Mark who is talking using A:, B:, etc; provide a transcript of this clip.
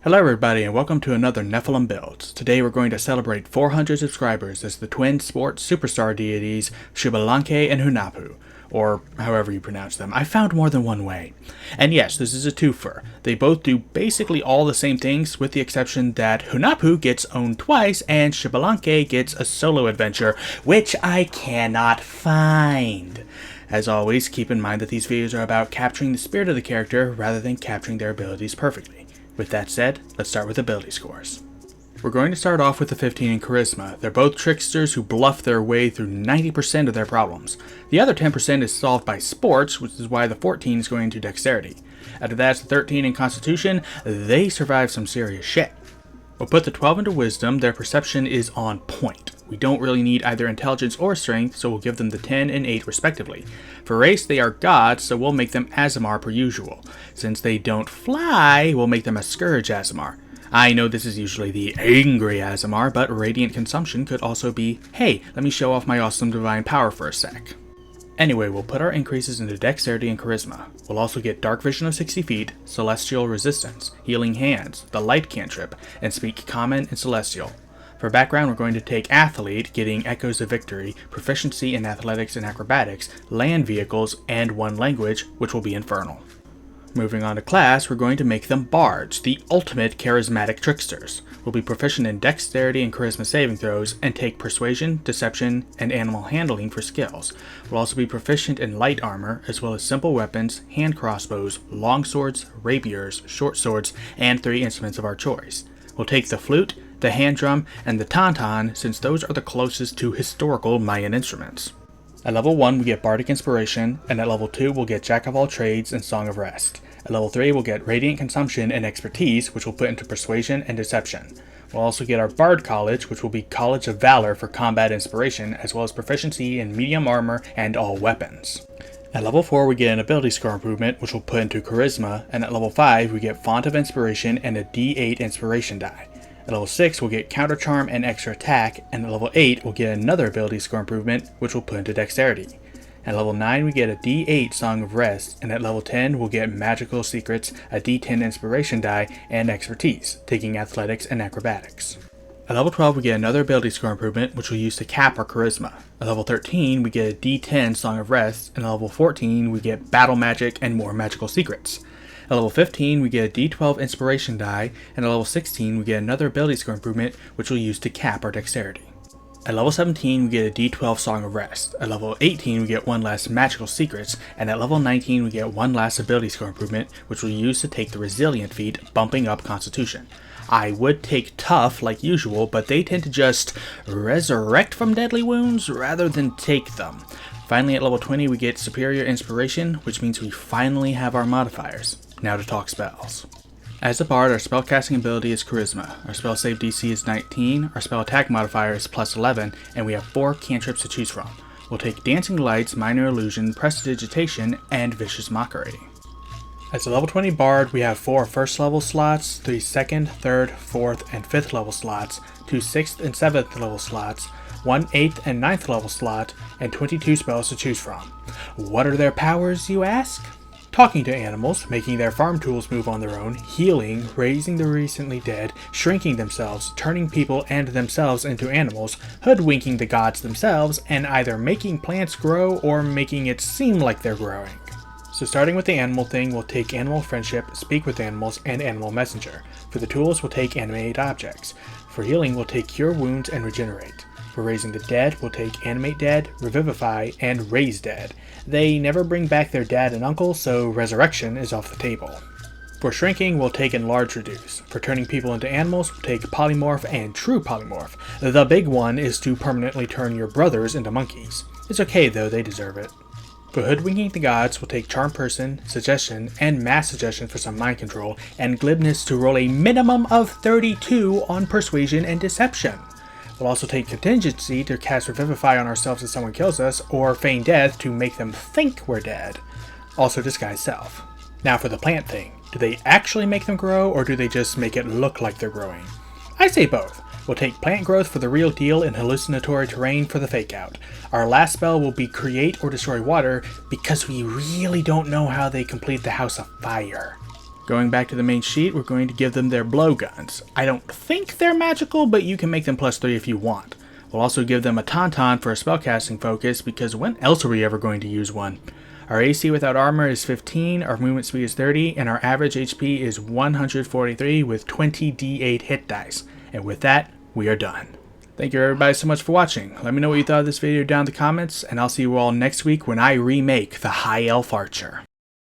A: Hello everybody and welcome to another Nephilim Builds. Today we're going to celebrate 400 subscribers as the twin sports superstar deities Xbalanque and Hunahpu, or however you pronounce them. I found more than one way. And yes, this is a twofer. They both do basically all the same things with the exception that Hunahpu gets owned twice and Xbalanque gets a solo adventure, which I cannot find. As always, keep in mind that these videos are about capturing the spirit of the character rather than capturing their abilities perfectly. With that said, let's start with ability scores. We're going to start off with the 15 in Charisma. They're both tricksters who bluff their way through 90% of their problems. The other 10% is solved by sports, which is why the 14 is going to Dexterity. After that, the 13 in Constitution. They survive some serious shit. We'll put the 12 into Wisdom. Their perception is on point. We don't really need either Intelligence or Strength, so we'll give them the 10 and 8 respectively. For race, they are gods, so we'll make them Aasimar per usual. Since they don't fly, we'll make them a Scourge Aasimar. I know this is usually the angry Aasimar, but Radiant Consumption could also be, hey, let me show off my awesome divine power for a sec. Anyway, we'll put our increases into Dexterity and Charisma. We'll also get Dark Vision of 60 feet, Celestial Resistance, Healing Hands, the Light Cantrip, and Speak Common and Celestial. For background, we're going to take Athlete, getting Echoes of Victory, Proficiency in Athletics and Acrobatics, Land Vehicles, and one language, which will be Infernal. Moving on to class, we're going to make them Bards, the ultimate charismatic tricksters. We'll be proficient in Dexterity and Charisma saving throws, and take Persuasion, Deception, and Animal Handling for skills. We'll also be proficient in Light Armor, as well as simple weapons, hand crossbows, long swords, rapiers, short swords, and 3 instruments of our choice. We'll take the Flute, the hand drum, and the tauntaun, since those are the closest to historical Mayan instruments. At level 1 we get Bardic Inspiration, and at level 2 we'll get Jack of all Trades and Song of Rest. At level 3 we'll get Radiant Consumption and Expertise, which we'll put into Persuasion and Deception. We'll also get our Bard College, which will be College of Valor for Combat Inspiration, as well as Proficiency in Medium Armor and all weapons. At level 4 we get an Ability Score Improvement, which we'll put into Charisma, and at level 5 we get Font of Inspiration and a D8 Inspiration die. At level 6, we'll get Counter Charm and Extra Attack, and at level 8, we'll get another Ability Score Improvement, which we'll put into Dexterity. At level 9, we get a D8 Song of Rest, and at level 10, we'll get Magical Secrets, a D10 Inspiration die, and Expertise, taking Athletics and Acrobatics. At level 12, we get another Ability Score Improvement, which we'll use to cap our Charisma. At level 13, we get a D10 Song of Rest, and at level 14, we get Battle Magic and more Magical Secrets. At level 15, we get a D12 Inspiration die, and at level 16, we get another Ability Score Improvement, which we'll use to cap our Dexterity. At level 17, we get a D12 Song of Rest. At level 18, we get one last Magical Secrets, and at level 19, we get one last Ability Score Improvement, which we'll use to take the Resilient feat, bumping up Constitution. I would take Tough like usual, but they tend to just resurrect from deadly wounds rather than take them. Finally, at level 20, we get Superior Inspiration, which means we finally have our modifiers. Now to talk spells. As a bard, our spellcasting ability is Charisma, our spell save DC is 19, our spell attack modifier is plus 11, and we have 4 cantrips to choose from. We'll take Dancing Lights, Minor Illusion, Prestidigitation, and Vicious Mockery. As a level 20 bard, we have 4 first level slots, 3 second, 3rd, 4th, and 5th level slots, 2 6th and 7th level slots, 1 8th and 9th level slot, and 22 spells to choose from. What are their powers, you ask? Talking to animals, making their farm tools move on their own, healing, raising the recently dead, shrinking themselves, turning people and themselves into animals, hoodwinking the gods themselves, and either making plants grow or making it seem like they're growing. So starting with the animal thing, we'll take Animal Friendship, Speak with Animals, and Animal Messenger. For the tools, we'll take Animate Objects. For healing, we'll take Cure Wounds and Regenerate. For raising the dead, we'll take Animate Dead, Revivify, and Raise Dead. They never bring back their dad and uncle, so resurrection is off the table. For shrinking, we'll take Enlarge Reduce. For turning people into animals, we'll take Polymorph and True Polymorph. The big one is to permanently turn your brothers into monkeys. It's okay though, they deserve it. For hoodwinking the gods, we'll take Charm Person, Suggestion, and Mass Suggestion for some mind control, and Glibness to roll a minimum of 32 on Persuasion and Deception. We'll also take Contingency to cast Revivify on ourselves if someone kills us, or Feign Death to make them think we're dead. Also Disguise Self. Now for the plant thing. Do they actually make them grow, or do they just make it look like they're growing? I say both. We'll take Plant Growth for the real deal and Hallucinatory Terrain for the fake out. Our last spell will be Create or Destroy Water, because we really don't know how they complete the House of Fire. Going back to the main sheet, we're going to give them their blowguns. I don't think they're magical, but you can make them +3 if you want. We'll also give them a tauntaun for a spellcasting focus, because when else are we ever going to use one? Our AC without armor is 15, our movement speed is 30, and our average HP is 143 with 20 D8 hit dice. And with that, we are done. Thank you everybody so much for watching. Let me know what you thought of this video down in the comments, and I'll see you all next week when I remake the High Elf Archer.